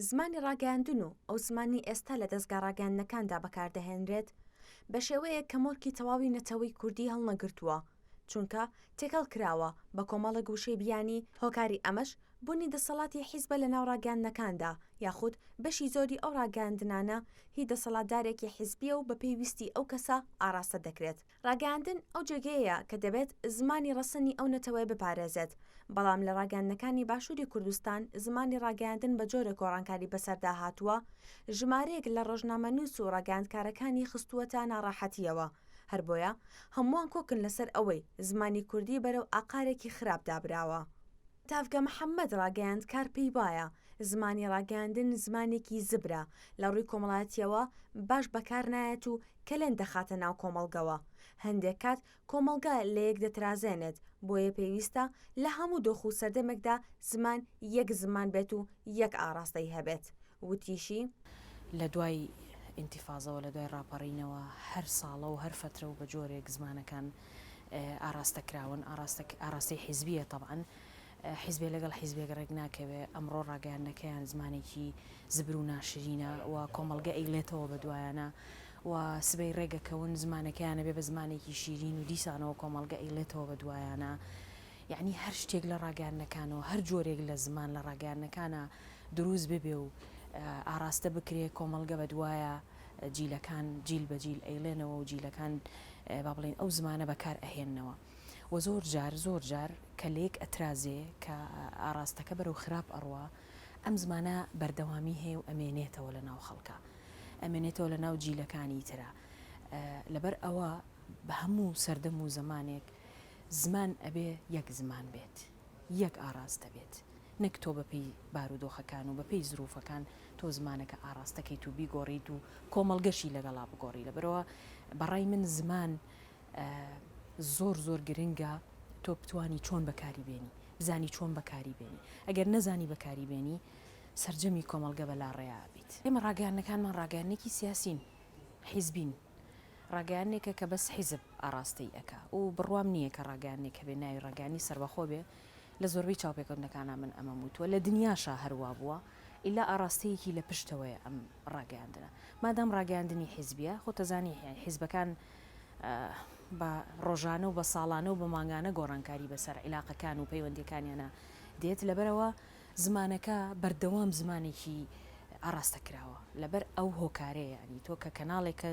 زمانی ڕاگەاندن و ئەو زمانی ئێستا لە دەستگا ڕاگەاندنەکاندا بەکاردەهێنرێت بە شێوەیە کە مۆڵکی تەواوی نەتەوەی کوردی هەڵنەگرتووە، چونکە تێکەڵ کراوە بە کۆمەڵە گوشەی بیانی. هۆکاری ئەمەش بوونی دەسەڵاتی حیزبە لە ناو ڕاگەاندنەکاندا، یاخود بەشی زۆری ئەو ڕاگەاندنانە هی دەسەڵاتدارێکی حیزبیە و بە پێویستی ئەو کەسە ئاراستە دەکرێت. ڕاگەاندن ئەو جێگەیە کە دەبێت زمانی ڕەسەنی ئەو نەتەوەی بپارێزێت، بەڵام لە ڕاگەاندنەکانی باشووری کوردستان زمانی ڕاگەاندن بە جۆرە گۆڕانکاری بەسەردا هاتووە، ژمارەیەک لە ڕۆژنامەنووس و ڕاگەاندکارەکانی خستووەتە ناڕاحەتیەوە. هەر بۆیە هەمووان کۆکن لەسەر ئەوەی زمانی کوردی بەرەو ئاقارێکی خراپ دابراوە. تافگە محەممەد ڕاگەاندکار پێی وایە زمانی ڕاگەاندن زمانێکی زبرە لە ڕووی کۆمەڵایەتیەوە باش بەکار نایەت و کەلێن دەخاتە ناو کۆمەڵگەوە. هەندێک کات کۆمەڵگا لە یەک دەترازێنێت، بۆیە پێویستە لە هەموو دۆخ و سەردەمێکدا زمان یەک زمان بێت و یەک ئاراستەی هەبێت. وتیشی لە دوای ئینتیفازەوە لە دوای ڕاپەڕینەوە هەر ساڵە و هەر فترە و بە جۆرێک زمانەکان ئاراستەکراون. ئاراستی حیزبیە طبعاً حیزبێ لەگەڵ حیزبێک ڕێک ناکەوێ. ئەمڕۆ ڕاگەاندنەکەیان زمانێکی زبر و ناشرینە و کۆمەڵگە ئەیلێتەوە بە دوایانە و سبەی ڕێگەکەون زمانەکەیانە بێ بە زمانێکی شیرین و دیسانەوە کۆمەڵگە ئەیلێتەوە بە دوایانە. یعنی هەر شتێک لە ڕاگەاندنەکانەوە هەر جۆرێک لە زمان لە ڕاگەاندنەکانە دروست ببێ و ئاراستە بکرێ، کۆمەڵگە بە دوایە جیلەکان جیل بە جیل ئەیلێنەوە و جیلەکان با بڵێن ئەو زمانە بەکار ئەهێننەوە. و زۆر جار کە لێک ئەترازێ کە ئاراستەکە بەرەو خراپ ئەڕوە، ئەم زمانە بەردەوامی هەیە و ئەمێنێتەوە لە ناو خەڵکە، ئەمێنێتەوە لە ناو جیلەکانی ترە. لەبەر ئەوە بە هەموو سەردەم و زمانێک زمان ئەبێ یەک زمان بێت، یەک ئاراستە بێت، نەک تۆ بەپێی بارودۆخەکان و بەپێی زروفەکان تۆ زمانەکە ئاراستەکەیت و بیگۆڕیت و کۆمەڵگەشی لەگەڵا بگۆڕی. لەبەرەوە بەڕای من زمان زۆر گرنگە تۆ بتوانی چۆن بەکاری بێنی، بزانی چۆن بەکاری بێنی. ئەگەر نەزانی بەکاری بێنی سەرجەمی کۆمەڵگە بەلا ڕێیا بیت. ئێمە ڕاگەاندنەکانمان ڕاگەاندنێکی سیاسین، حیزبین، ڕاگەاندنێکە کە بەس حیزب ئاراستەی ئەکا و بڕوام نییە کە ڕاگەاندنێک هەبێ ناوی ڕاگەاندنی سەربەخۆ بێ. لە زۆربەی چاوپێکەوتنەکانە من ئەمە وتووە لە دنیاشا هەروە بووە، ئیلا ئاراستەیەکی لە پشتەوەیە ئەم ڕاگەاندنە. مادام ڕاگەاندنی حیزبیە، خۆتەزانی حیزبەکان بە ڕۆژانە و بە ساڵانە و بە مانگانە گۆڕانکاری بەسەر عیلاقەکان و پەیوەندیەکانیانە دێت. لەبەرەوە زمانەکە بەردەوام زمانێکی ئاراستە کراوە لەبەر ئەو هۆکارەیە. ینی تۆ کە کەناڵێکە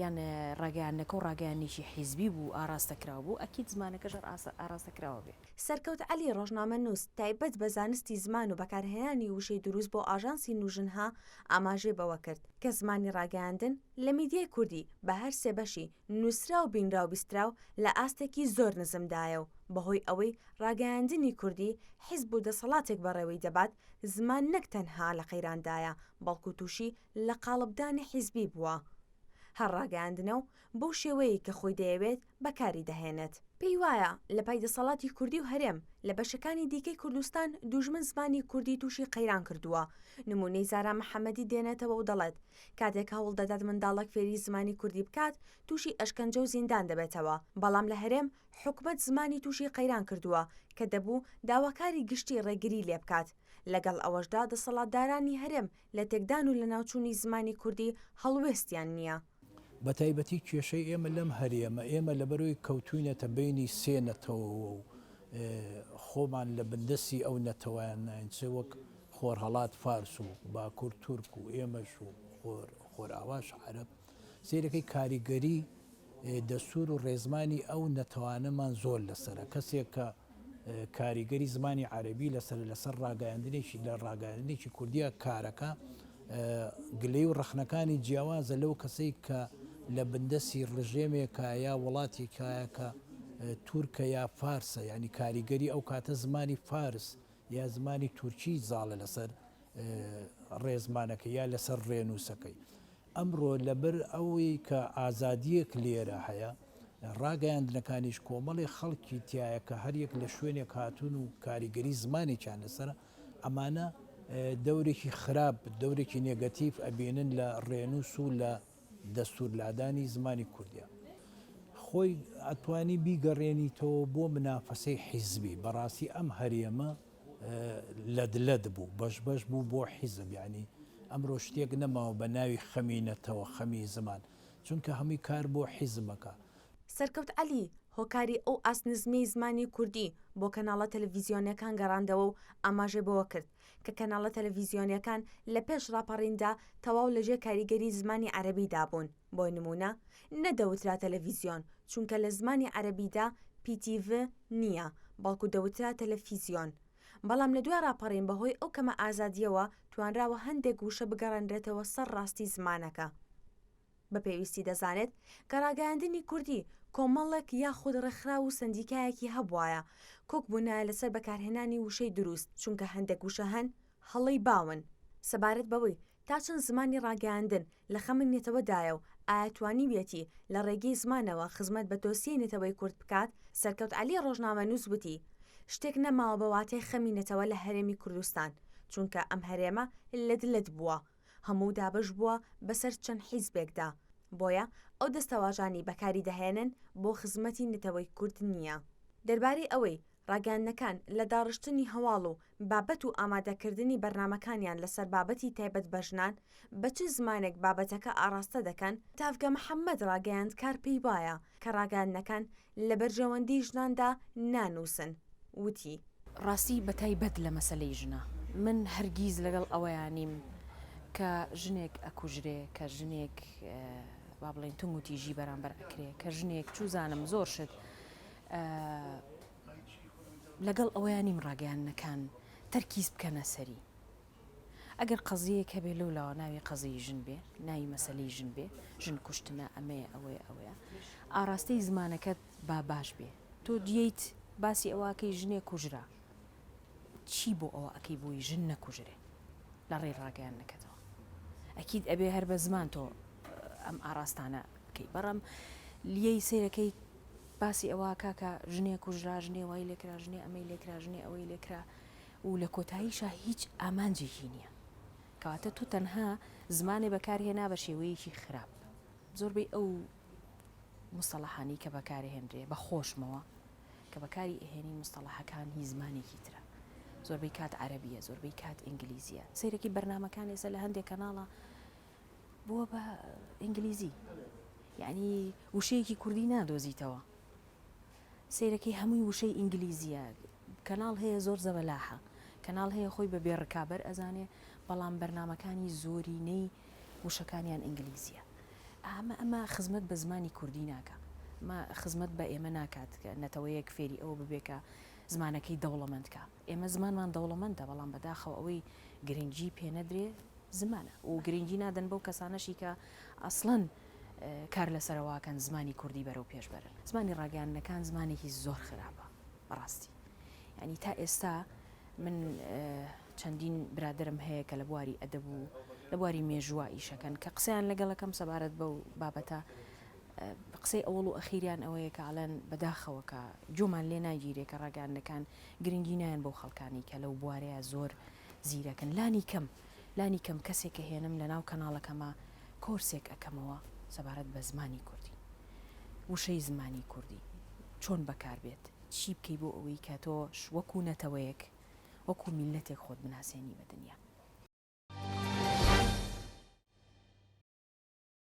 یان ڕاگەاندنەکە و ڕاگەاندنێکی حیزبی بوو ئاراستە کراوە بوو، ئەکید زمانەکەش ئاراستە کراوە بێ. سەرکەوت عەلی ڕۆژنامەنووس تایبەت بە زانستی زمان و بەکارهێنانی وشەی دروست بۆ ئاژانسی نوژنها ئاماژەی بەوە کرد کە زمانی ڕاگەاندن لە میدیای کوردی بە هەر سێ بەشی نووسرا و بینرا و بیستراو لە ئاستێکی زۆر نزمدایە و بەهۆی ئەوەی ڕاگەاندنی کوردی حیزب و دەسەڵاتێک بەڕێوەی دەبات، زمان نەک تەنها لە قەیراندایە بەڵکو تووشی لە قاڵبدانی حیزبی بووە. هەر ڕاگەاندنە و بەو شێوەیە کە خۆی دەیەوێت بەکاری دەهێنێت. پێی وایە لە پای دەسەڵاتی کوردی و هەرێم لە بەشەکانی دیکەی کوردستان دوژمن زمانی کوردی تووشی قەیران کردووە. نمونەی زارا محەممەدی دێنێتەوە و دەڵێت کاتێک هەوڵ دەدات منداڵک فێری زمانی کوردی بکات تووشی ئەشکەنجە و زیندان دەبێتەوە. بەڵام لە هەرێم حکومەت زمانی تووشی قەیران کردووە کە دەبوو داواکاری گشتی ڕێگری لێ بکات. لەگەڵ ئەوەشدا دەسەڵاتدارانی هەرێم لە تێکدان و لە ناوچوونی زمانی کوردی هەڵوێستیان نییە. بە تایبەتی کێشەی ئێمە لەم هەرێمە ئێمە لەبەرەوەی کەوتوینەتە بینی سێ نەتەوە و خۆمان لە بندەسی ئەو نەتەوەیان ناینچێ وەک خۆرهەڵات فارس و باکوور تورک و ئێمەش و خۆرئاواش عەرەب سێرەکەی کاریگەری دەستور و ڕێزمانی ئەو نەتەوانەمان زۆر لەسەرە. کەسێک کە کاریگەری زمانی عەرەبی لەسەر ڕاگەاندنێکی لە ڕاگەاندنێکی کوردیە کارەکە گلەی و ڕەخنەکانی جیاوازە لەو کەسەی کە لە بندەسی ڕژێمێکە یا وڵاتێکایە کە تورکە یا فارسە، ینی کاریگەری ئەو کاتە زمانی فارس یا زمانی تورکی زاڵە لەسەر ڕێزمانەکە یا لەسەر ڕێنووسەکەی. ئەمڕۆ لەبەر ئەوەی کە ئازادیەک لێرە هەیە، ڕاگەاندنەکانیش کۆمەڵی خەڵکی تایە کە هەریەک لە شوێنێک هاتوون و کاریگەری زمانێکیان لەسەر ئەمانە دەورێکی خراپ، دەورێکی نێگەتیڤ ئەبێنن لە ڕێنووس و لە دەستورلادانی زمانی کوردیە. خۆی ئەتوانی بیگەڕێنیتەوە بۆ منافەسەی حیزبی. بەڕاستی ئەم هەرێمە لەدلەد بوو بەش بوو بۆ حیزب یعنی ئەمڕۆ شتێک نەماوە بە ناوی خەمینەتەوە خەمی زمان چونکە هەمووی کار بۆ حیزمەکە. سەرکەوت عەلی هۆکاری ئەو ئاسنزمەی زمانی کوردی بۆ کەناڵە تەلەڤیزیۆنیەکان گەڕاندەوە و ئاماژێ بەوە کرد کە کەناڵە تەلەڤیزیۆنیەکان لە پێش ڕاپەڕیندا تەواو لەژێر کاریگەری زمانی عەرەبی دابوون. بۆ نمونە نەدەوترا تەلەڤیزیۆن چونکە لە زمانی عەرەبیدا PTV نییە بەڵکو دەوترا تەلەڤیزیۆن. بەڵام لە دوای ڕاپەڕین بەهۆی ئەو کەمە ئازادیەوە توانراوە هەندێک وشە بگەڕێنرێتەوە سەر ڕاستی زمانەکە. بە پێویستی دەزانێت کە ڕاگەیاندنی کوردی کۆمەڵێک یاخود ڕێکخرا و سندیکایەکی هەبوایە کۆک بوونایە لەسەر بەکارهێنانی وشەی دروست چونکە هەندێک وشە هەن هەڵی باون سەبارەت بەوەی تا چەند زمانی ڕاگەیاندن لە خەمن نێتەوەدایە و ئاەتوانی بێتی لە ڕێگەی زمانەوە خزمەت بە دۆسیە نێتەوەی کورد بکات. سەرکەوت عەلی ڕۆژنامەنووس وتی شتێک نەماوە بە واتای خەمینەتەوە لە هەرێمی کوردستان چونکە ئەم هەرێمە لەدلت بووە هەموو دابش بووە بەسەر چەند حیزبێکدا بۆیە ئەو دەستەواژانی بەکاری دەهێنن بۆ خزمەتی نێتەوەی کورد نییە. دەربارەی ئەوەی ڕاگەیاندنەکان لە داڕشتنی هەواڵ و بابەت و ئامادەکردنی بەرنامەکانیان لەسەر بابەتی تایبەت بە ژنان بە چ زمانێک بابەتەکە ئاراستە دەکەن تافگە محەممەد ڕاگەیاند کار پێی وایە کە ڕاگەیاندنەکان لە بەرژەوەندی ژناندا نانووسن. وتی ڕاستی بە تایبەت لە مەسەلەی ژنە من هەرگیز لەگەڵ ئەوەیانیم کە ژنێک ئەکوژرێ کە ژنێک با بڵێن تونگ و تیژی بەرامبەر ئەکرێ کە ژنێک چوزانم زۆر شت لەگەڵ ئەوەیانیم ڕاگەیاندنەکان تەرکیز بکەنە سەری. ئەگەر قەزیەک هەبێ لەولاوە ناوی قەزەی ژن بێ ناوی مەسەلەی ژن بێ ژن کوشتنە ئەمەیە ئەوەیە ئاراستەی زمانەکەت با باش بێ تۆ دییت باسی ئەوەکەی ژنێک کوژرا چی بۆ ئەوە ئەکەی بووی ژن نەکوژرێ لە ڕێی ڕاگەیاندنەکەتەوە ئەکید ئەبێ هەر بە زمان تۆ ئەم ئاراستانە بکەی بەڕەم لیەی سیرەکەی باسی ئەوە کاکە ژنێ کوژرا ژنێ وای لێکرا ژنێ ئەمەی لێکرا ژنێ ئەوەی لێکرا و لە کۆتاییشە هیچ ئامانجێکی نییە کەواتە تو تەنها زمانێ بەکارهێنا بە شێوەیەکی خراپ. زۆربەی ئەو مستەڵەحانی کە بەکارهێنرێ بە خۆشمەوە کە بەکاری ئەهێنی مستەڵەحەکان هی زمانێکی ترە زۆربەی کات عەرەبیە زۆربەی کات ئینگلیزیە سەیرەکی بەرنامەکان ێستا لە هەندێک کەناڵە بووە بە ئینگلیزی یعنی وشەیەکی کوردی نادۆزیتەوە سیرەکەی هەمووی وشەی ئینگلیزیە کەناڵ هەیە زۆر زەبەلاحە کەناڵ هەیە خۆی بە بێڕکابەر ئەزانێ بەڵام بەرنامەکانی زۆرینەی وشەکانیان ئینگلیزیە. ئەمە خزمەت بە زمانی کوردی ناکە مە خزمەت بە ئێمە ناکات کە نەتەوەیەک فێری ئەوە ببێکە زمانەکەی دەوڵەمەندکە ئێمە زمانمان دەوڵەمەندە بەڵام بەداخەوە ئەوەی گرنگی پێ نەدرێ زمانە و گرنگی نادەن بەو کەسانەشی کە ئەسڵەن کار لەسەرەوەکەن زمانی کوردی بەرەو پێشبەرن. زمانی ڕاگەیاندنەکان زمانێکی زۆر خراپە بەڕاستی ینی تا ئێستا من چەندین برادرم هەیە کە لە بواری ئەدەب و لە بواری مێژووە ئیشەکەن کە قسەیان لەگەڵەکەم سەبارەت بەو بابەتە قسەی ئەوڵ و ئەخیریان ئەوەیە کە ئاڵەن بەداخەوە کە جۆمان لێ ناگیرێ کە ڕاگەیاندنەکان گرنگی نایەن بۆ خەڵکانی کە لەو بوارەیە زۆر زیرەکەن لانی کەم کەسێکە هێنم لە ناو کەناڵەکەمە کۆرسێک ئەەکەمەوە سەبارەت بە زمانی کوردی وشەی زمانی کوردی چۆن بەکار بێت چی بکەی بۆ ئەوەی کە تۆ وەکو نەتەوەیەک وەکو میلەتێک خۆت بناسیێنی بە دنیا.